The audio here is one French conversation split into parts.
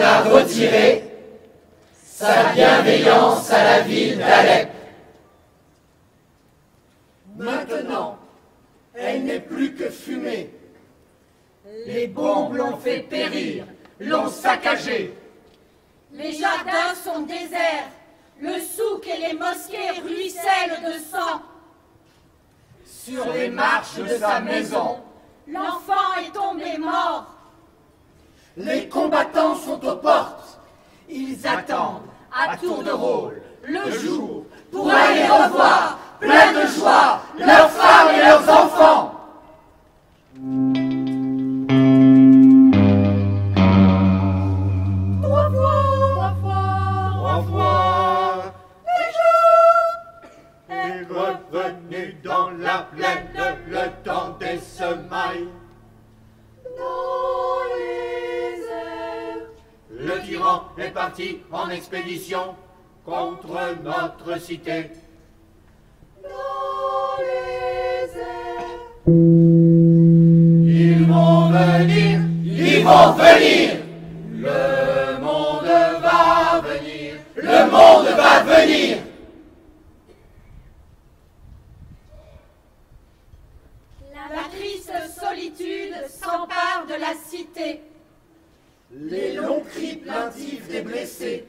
a retiré sa bienveillance à la ville d'Alep. Maintenant, elle n'est plus que fumée. Les bombes l'ont fait périr, l'ont saccagé. Les jardins sont déserts, le souk et les mosquées ruissellent de sang. Sur les marches de sa maison, l'enfant est tombé mort. Les combattants sont aux portes. ils attendent, à tour de rôle, le jour, Pour aller revoir, plein de joie, leurs femmes et leurs enfants. Trois fois, et revenez dans la plaine le temps des semailles. dans les airs. Le tyran est parti en expédition contre notre cité. Dans les airs. Ils vont venir, ils vont venir. Le monde va venir, le monde va venir. La triste solitude s'empare de la cité. Les longs cris plaintifs des blessés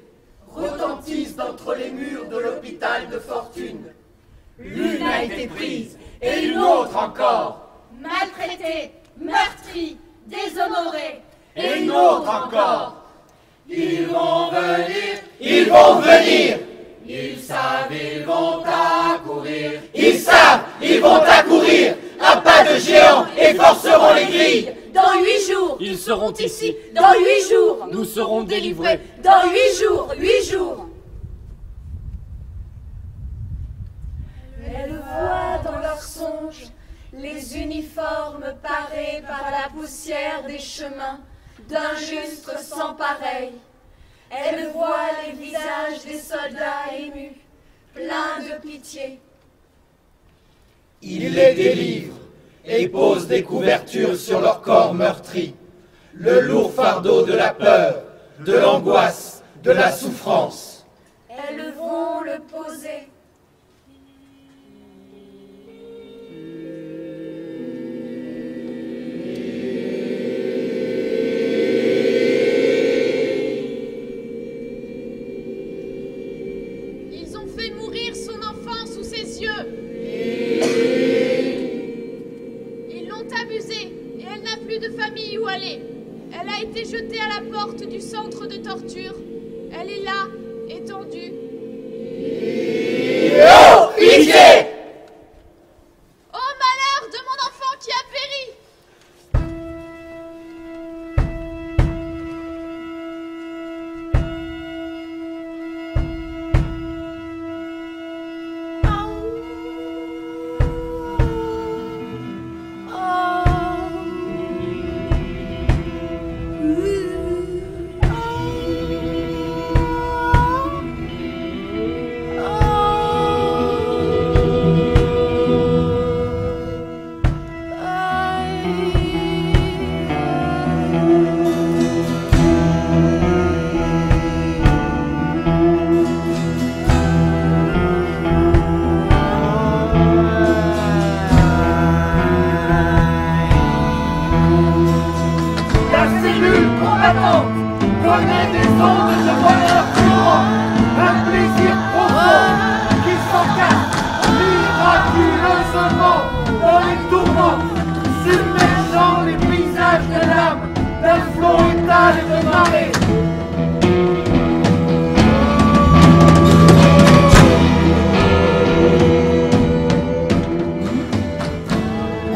retentissent d'entre les murs de l'hôpital de fortune. L'une a été prise, et une autre encore, Maltraités, meurtris, déshonorés. et une autre encore. Ils vont venir, ils vont venir. Ils savent, ils vont accourir. Ils savent, ils vont accourir, à pas de géant, et forceront les grilles. Dans 8 jours, Ils seront ici. dans 8 jours, Nous serons délivrés. dans 8 jours, 8 jours. Elles voient dans leurs songes les uniformes parés par la poussière des chemins d'un juste sans pareil. Elles voient les visages des soldats émus, pleins de pitié. Il les délivre et pose des couvertures sur leur corps meurtri. Le lourd fardeau de la peur, de l'angoisse, de la souffrance. Elles vont le poser. Ils ont fait mourir son enfant sous ses yeux. Ils l'ont abusée et elle n'a plus de famille où aller. Elle a été jetée à la porte du centre de torture. Elle est là, étendue. Oh, pitié! Oh malheur de mon enfant qui a péri! La cellule combattante connaît des ondes de bonheur courant, un plaisir profond qui s'encasse miraculeusement dans les tourments, submergeant les paysages de l'âme d'un flot étal et de marée.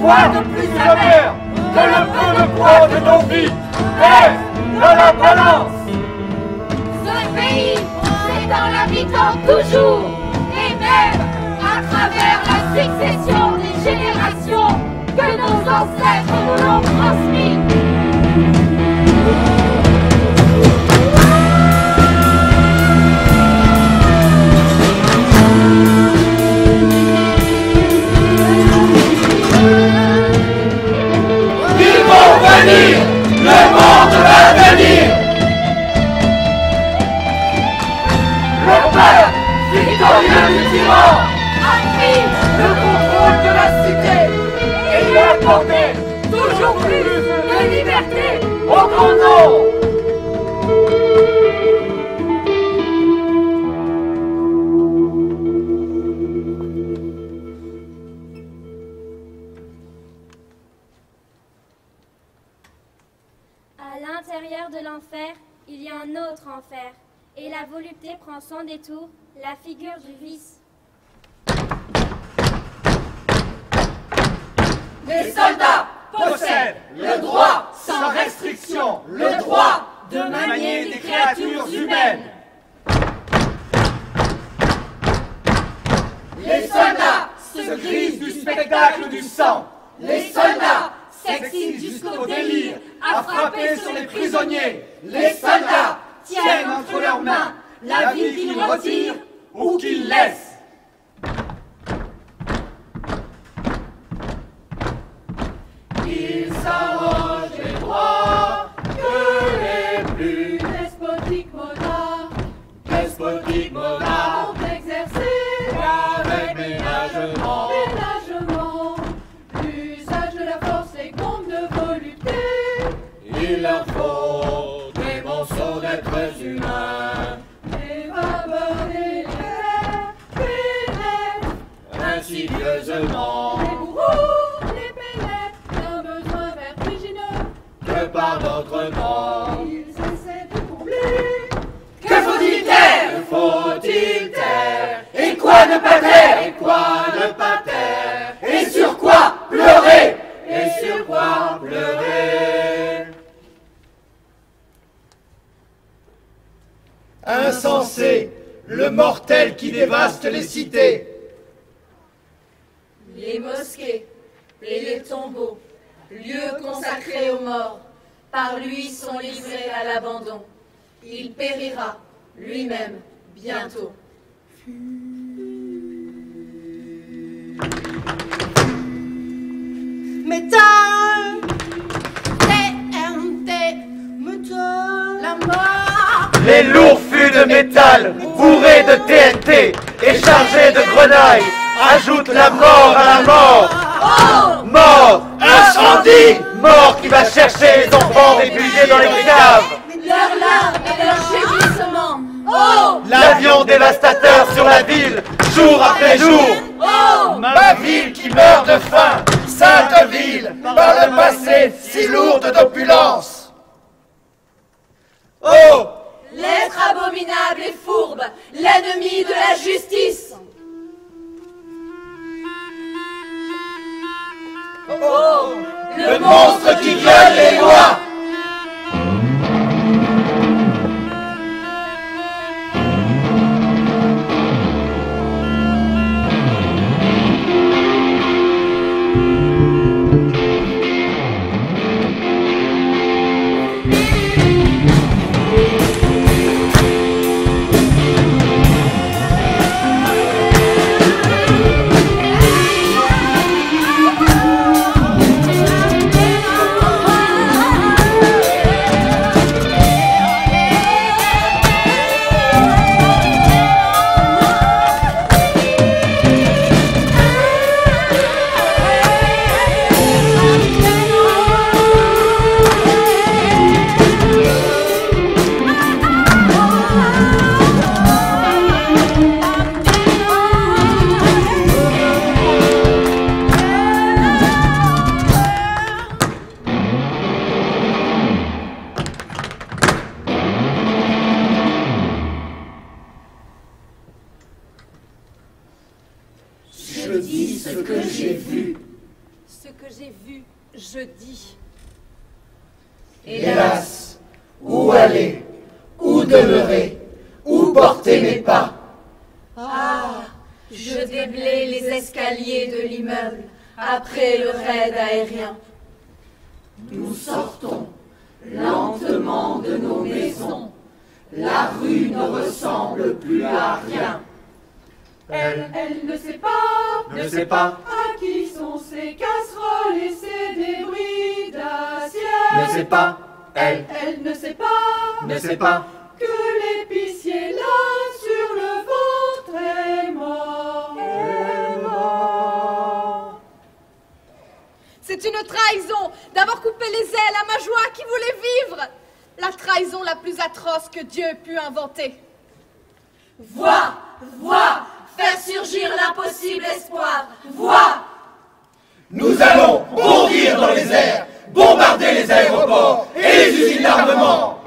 Quoi de plus sévère que le peu de poids de nos vies pèse dans la balance? Ce pays, c'est dans l'habitant toujours, et même à travers la succession des générations que nos ancêtres nous l'ont transmis. Ils vont venir, le monde va venir. de l'enfer, il y a un autre enfer. Et la volupté prend sans détour la figure du vice. Les soldats possèdent le droit sans restriction, le droit de manier des créatures humaines. Les soldats se grisent du spectacle du sang. Les soldats s'excitent jusqu'au délire à frapper sur les prisonniers. Les soldats tiennent entre leurs mains la vie qu'ils retirent ou qu'ils laissent. Ils s'arrogent les droits que les plus despotiques monarques ont exercés avec ménagement l'usage de la force et compte de volupté. Il leur faut des monceaux d'êtres humains. Les vapeurs des airs pénètrent insidieusement. Les bourreaux les pénètrent d'un besoin vertigineux que par d'autres noms ils essaient de combler. Que faut-il taire? Que faut-il taire? Et quoi ne pas taire? Et quoi ne pas taire? Et sur quoi pleurer? Et sur quoi pleurer? Insensé, le mortel qui dévaste les cités. Les mosquées et les tombeaux, lieux consacrés aux morts, par lui sont livrés à l'abandon. Il périra lui-même bientôt. Métal, TNT, métal, la mort. Les lourds fûts de métal, bourrés de TNT et chargés de grenailles, ajoutent la mort à la mort. Oh! Mort, incendie, mort qui va chercher les enfants réfugiés dans les caves. Leurs larmes et leurs gémissements. Oh! L'avion dévastateur sur la ville, jour après jour. Oh! Ma ville qui meurt de faim, sainte ville, par le passé si lourde d'opulence. Oh! L'être abominable et fourbe, l'ennemi de la justice. Oh! Le monstre qui viole les lois. Je dis ce que j'ai vu. Ce que j'ai vu, je dis. Hélas, où aller, où demeurer, où porter mes pas? Ah, je déblaye les escaliers de l'immeuble après le raid aérien. Nous sortons lentement de nos maisons. La rue ne ressemble plus à rien. Elle ne sait pas à qui sont ces casseroles et ces débris d'assiette. Ne sait pas, elle ne sait pas que l'épicier là sur le ventre est mort. C'est une trahison d'avoir coupé les ailes à ma joie qui voulait vivre. La trahison la plus atroce que Dieu ait pu inventer. Vois, faire surgir l'impossible espoir. Vois. Nous allons bondir dans les airs, bombarder les aéroports et les usines d'armement.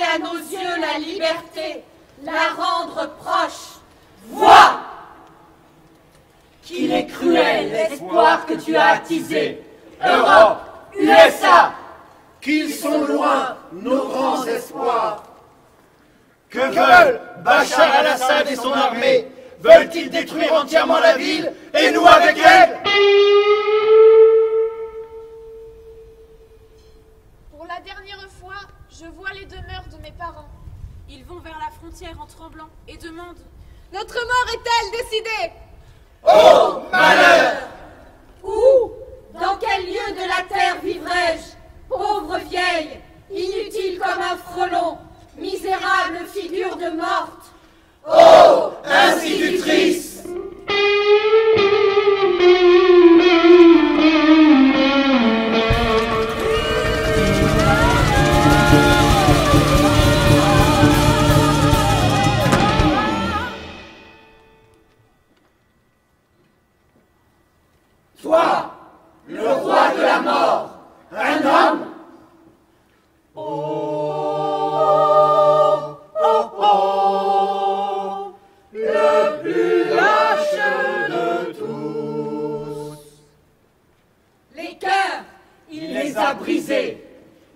à nos yeux la liberté, la rendre proche. Vois qu'il est cruel l'espoir que tu as attisé. Europe, USA, Qu'ils sont loin, nos grands espoirs. que veulent Bachar al-Assad et son armée? Veulent-ils détruire entièrement la ville et nous avec elle? Pour la dernière fois, je vois les demeures de mes parents. Ils vont vers la frontière en tremblant et demandent « Notre mort est-elle décidée ?» Oh, malheur! Où, dans quel lieu de la terre vivrai-je? Pauvre vieille, inutile comme un frelon, misérable figure de morte. Oh, institutrice! Toi, le roi de la mort, un homme? Le plus lâche de tous. Les cœurs, Il les a brisés.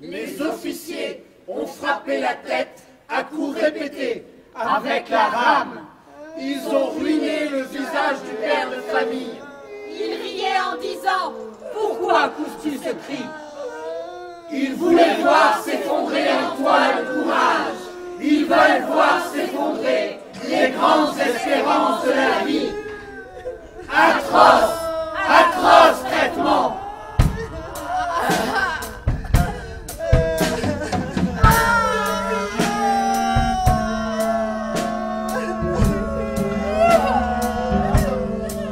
Les officiers ont frappé la tête à coups répétés avec la rame. Ils ont ruiné le visage du père de famille. ils riaient en disant « Pourquoi pousses-tu ce cri? Ils voulaient voir s'effondrer en toi le courage. Ils veulent voir s'effondrer les grandes espérances de la vie. Atroce, atroce traitement.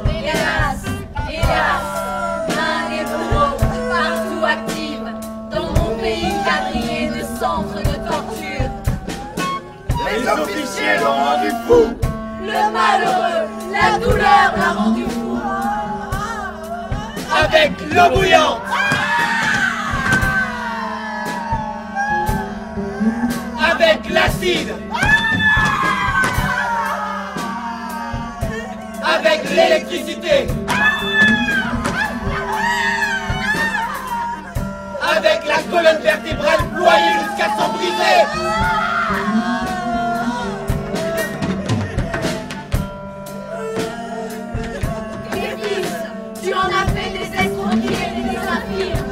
Hélas, hélas, main des bourreaux, partout active, dans mon pays quadrillé de centres de torture. Les officiers l'ont rendu fou. Le malheureux, la douleur l'a rendu fou. Avec l'eau bouillante. Avec l'acide. Avec l'électricité. Avec la colonne vertébrale ployée jusqu'à s'en briser. Tu en as fait des escroqueries et des infirmes.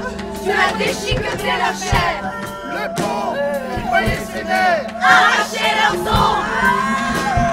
Tu as déchiqueté leur chair, Le pauvre, il voyait ses nerfs. arraché leurs ongles.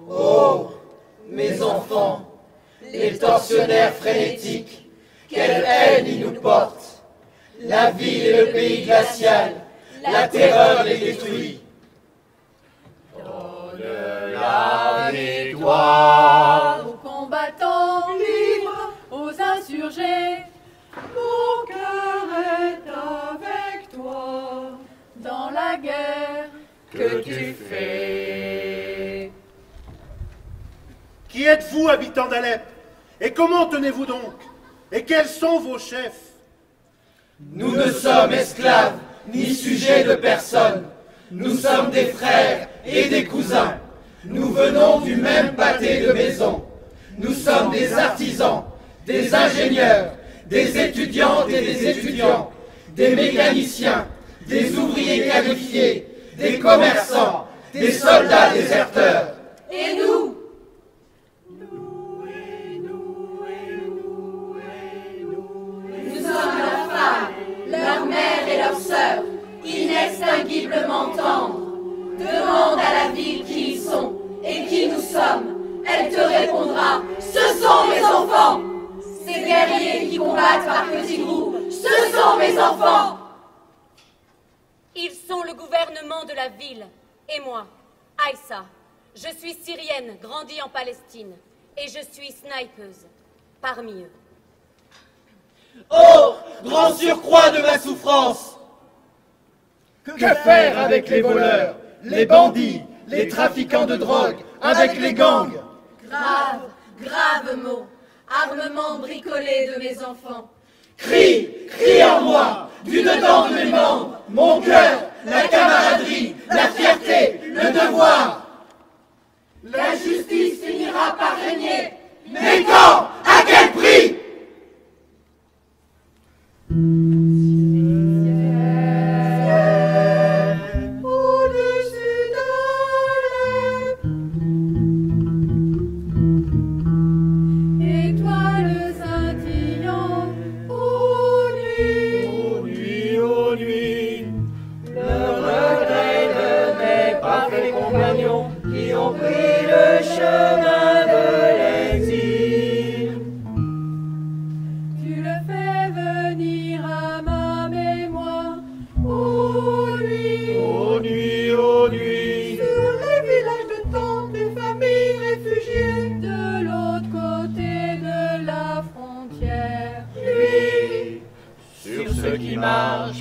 Oh, mes enfants, les tortionnaires frénétiques, quelle haine ils nous portent. La ville et le pays glacial, la terreur les détruit. Donne la victoire Aux combattants libres, aux insurgés, mon cœur est avec toi dans la guerre que tu fais. Qui êtes-vous, habitants d'Alep? Et comment tenez-vous donc? Et quels sont vos chefs? Nous ne sommes esclaves ni sujets de personne. Nous sommes des frères et des cousins. Nous venons du même pâté de maison. Nous sommes des artisans, des ingénieurs, des étudiantes et des étudiants, des mécaniciens, des ouvriers qualifiés, des commerçants, des soldats déserteurs. Et nous? Nous sommes leurs femmes, leurs mères et leurs sœurs, inextinguiblement tendres. Demande à la ville qui ils sont et qui nous sommes. Elle te répondra, ce sont mes enfants. Ces guerriers qui combattent par petits groupes, ce sont mes enfants. Ils sont le gouvernement de la ville. Et moi, Aïssa, je suis syrienne, grandie en Palestine. Et je suis snipeuse, parmi eux. Oh, grand surcroît de ma souffrance! Que faire avec les voleurs, les bandits, les trafiquants de drogue, avec les gangs? Grave, grave mot. Armement bricolé de mes enfants. Crie, crie en moi, du dedans de mes membres, mon cœur, la camaraderie, la fierté, le devoir. La justice finira par régner. Mais quand? À quel prix?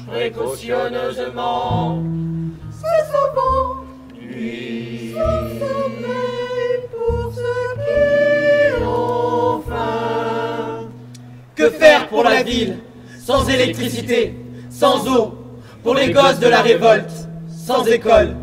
Précautionneusement, C'est souvent lui, son sommeil pour ceux qui ont faim. Que faire pour la ville? Sans électricité, sans eau, pour les gosses de la révolte, sans école.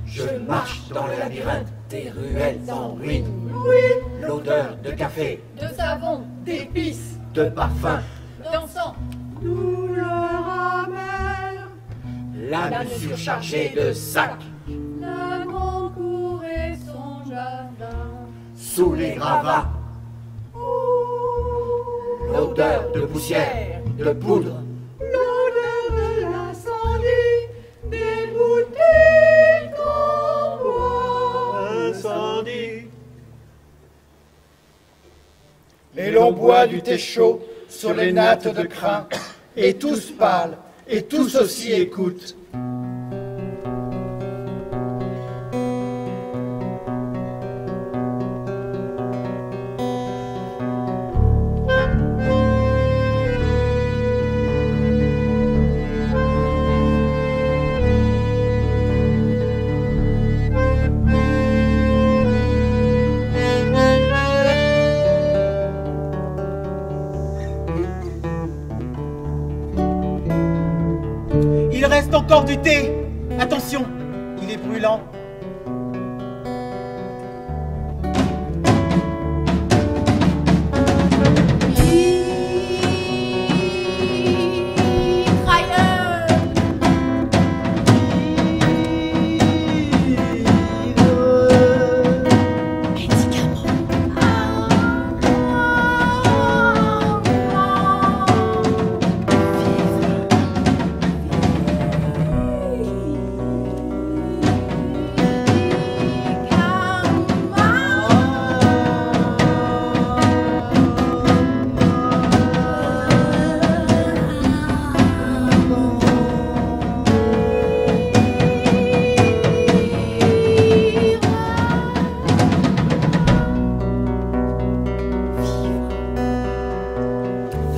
je marche dans le labyrinthe des ruelles en ruine. Oui, L'odeur de café, De savon, d'épices, de parfum, d'encens. douleur amère, l'âme surchargée de sacs, La grande cour et son jardin. sous les gravats, l'odeur de poussière, de poudre, l'odeur de l'incendie, des boutiques en bois. incendie. Et l'on boit du thé chaud sur les nattes de crin, et tous parlent, et tous aussi écoutent. Il reste encore du thé. Attention, il est brûlant.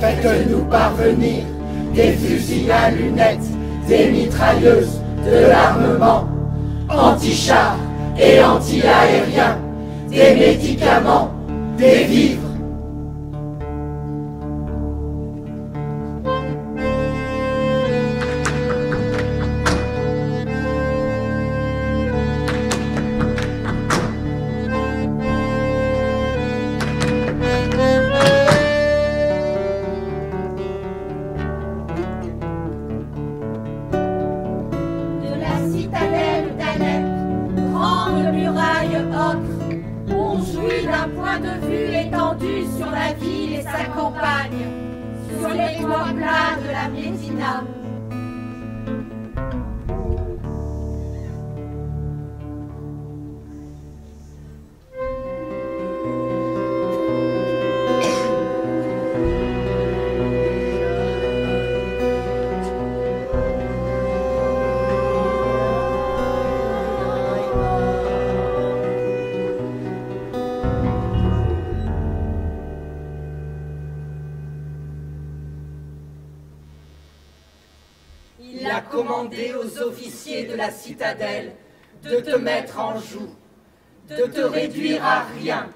Faites-nous parvenir des fusils à lunettes, des mitrailleuses, de l'armement, anti-chars et anti-aériens, des médicaments, des vivres. étendu sur la ville et sa campagne, sur les toits plats de la Médina. Il a commandé aux officiers de la citadelle de te mettre en joue, de te réduire à rien.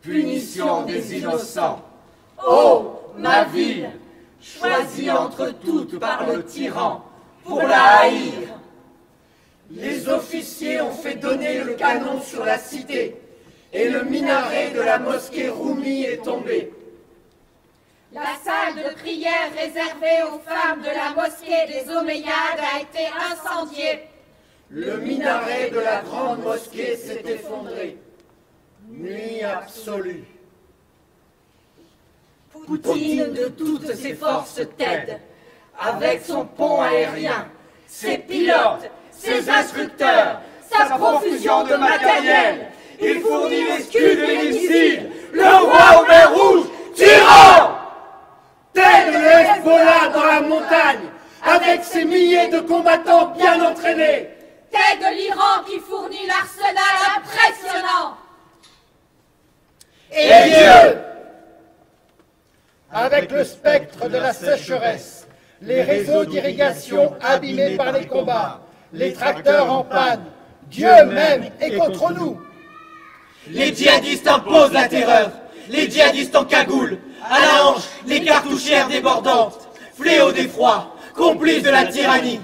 Punition des innocents. Ô, ma ville, choisie entre toutes par le tyran, pour la haïr. Les officiers ont fait donner le canon sur la cité, et le minaret de la mosquée Roumi est tombé. La salle de prière réservée aux femmes de la mosquée des Omeyyades a été incendiée. Le minaret de la grande mosquée s'est effondré. Nuit absolue. Poutine de toutes ses forces t'aide, avec son pont aérien, ses pilotes, ses instructeurs, sa profusion de matériel. Il fournit les scuds et les missiles, le roi aux mers rouges, tyran! Tel le Hezbollah dans la montagne, avec ses milliers de combattants bien entraînés. Tel de l'Iran qui fournit l'arsenal impressionnant. Et Dieu! Avec le spectre de la sécheresse, les réseaux d'irrigation abîmés par les combats, les tracteurs en panne, Dieu même est contre nous. Les djihadistes imposent la terreur, les djihadistes en cagoule, à la hanche, les cartouchières débordantes, fléaux d'effroi, complices de la tyrannie.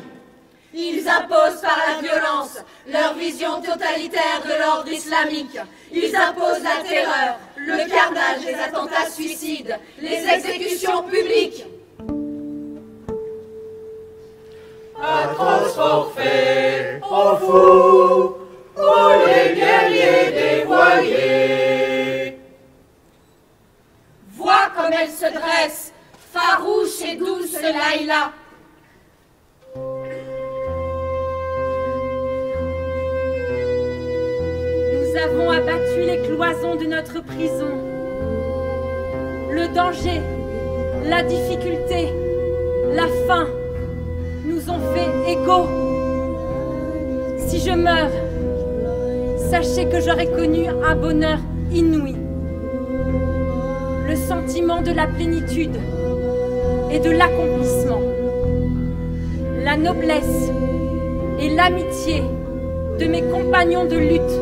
Ils imposent par la violence leur vision totalitaire de l'ordre islamique. Ils imposent la terreur, le carnage, les attentats suicides, les exécutions publiques. Atroce forfait, en fou, pour les guerriers dévoyés. Vois comme elle se dresse, farouche et douce Laïla. Nous avons abattu les cloisons de notre prison. Le danger, la difficulté, la faim nous ont fait égaux. Si je meurs, sachez que j'aurai connu un bonheur inouï. Le sentiment de la plénitude et de l'accomplissement. La noblesse et l'amitié de mes compagnons de lutte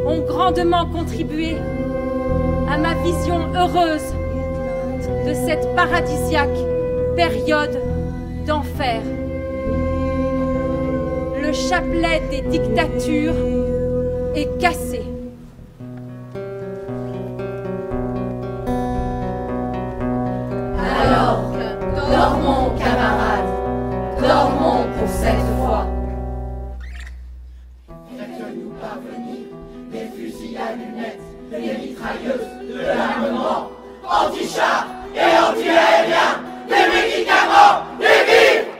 ont grandement contribué à ma vision heureuse de cette paradisiaque période d'enfer. Le chapelet des dictatures est cassé. Alors, dormons, camarades, dormons pour cette fois. Faites-nous parvenir des fusils à lunettes, des mitrailleuses, de l'armement, anti-chars et anti-aériens, des médicaments, des vivres.